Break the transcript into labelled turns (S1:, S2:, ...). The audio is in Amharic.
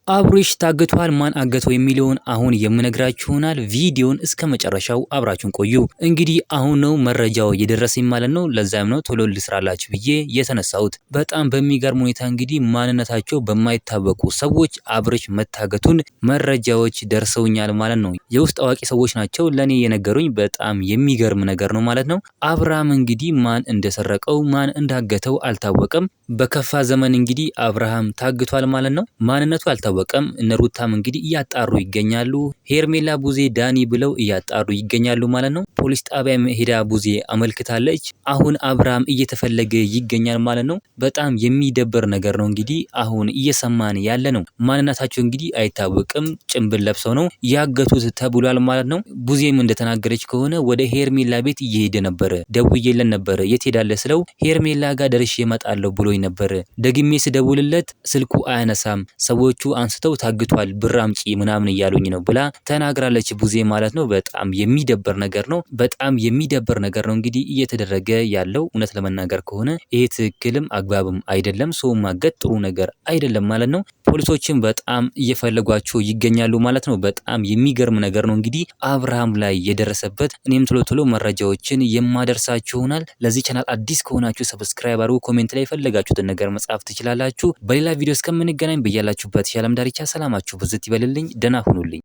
S1: አብርሽ ታግቷል። ማን አገተው የሚለውን አሁን የምነግራችሁ ይሆናል። ቪዲዮን እስከ መጨረሻው አብራችሁን ቆዩ። እንግዲህ አሁን ነው መረጃው የደረሰኝ ማለት ነው። ለዛም ነው ቶሎ ልስራላችሁ ብዬ የተነሳሁት። በጣም በሚገርም ሁኔታ እንግዲህ ማንነታቸው በማይታወቁ ሰዎች አብርሽ መታገቱን መረጃዎች ደርሰውኛል ማለት ነው። የውስጥ አዋቂ ሰዎች ናቸው ለኔ የነገሩኝ። በጣም የሚገርም ነገር ነው ማለት ነው። አብርሃም እንግዲህ ማን እንደሰረቀው ማን እንዳገተው አልታወቀም። በከፋ ዘመን እንግዲህ አብርሃም ታግቷል ማለት ነው። ማንነቱ አልታወቀም። እነ ሩታም እንግዲህ እያጣሩ ይገኛሉ። ሄርሜላ ቡዜ ዳኒ ብለው እያጣሩ ይገኛሉ ማለት ነው። ፖሊስ ጣቢያ ሄዳ ቡዜ አመልክታለች። አሁን አብርሃም እየተፈለገ ይገኛል ማለት ነው። በጣም የሚደበር ነገር ነው እንግዲህ አሁን እየሰማን ያለ ነው። ማንነታቸው እንግዲህ አይታወቅም። ጭንብል ለብሰው ነው ያገቱት ተብሏል ማለት ነው። ቡዜም እንደተናገረች ከሆነ ወደ ሄርሜላ ቤት እየሄደ ነበር። ደውዬለን ነበር የት ሄዳለህ ስለው ሄርሜላ ጋር ደርሼ እመጣለሁ ብሎኝ ነበር። ደግሜ ስደውልለት ስልኩ አያነሳም። ሰዎቹ አንስተው ታግቷል ብር አምጪ ምናምን እያሉኝ ነው ብላ ተናግራለች ቡዜ ማለት ነው። በጣም የሚደበር ነገር ነው። በጣም የሚደበር ነገር ነው እንግዲህ እየተደረገ ያለው። እውነት ለመናገር ከሆነ ይሄ ትክክልም አግባብም አይደለም። ሰው ማገት ጥሩ ነገር አይደለም ማለት ነው። ፖሊሶችም በጣም እየፈለጓቸው ይገኛሉ ማለት ነው። በጣም የሚገርም ነገር ነው እንግዲህ አብርሃም ላይ የደረሰበት። እኔም ቶሎ መረጃዎችን የማደርሳችሁ ይሆናል። ለዚህ ቻናል አዲስ ከሆናችሁ ሰብስክራይብ አድርጉ። ኮሜንት ላይ የፈለጋችሁትን ነገር መጻፍ ትችላላችሁ። በሌላ ቪዲዮ እስከምንገናኝ በያላችሁበት የዓለም ዳርቻ ሰላማችሁ ብዝት ይበልልኝ። ደህና ሁኑልኝ።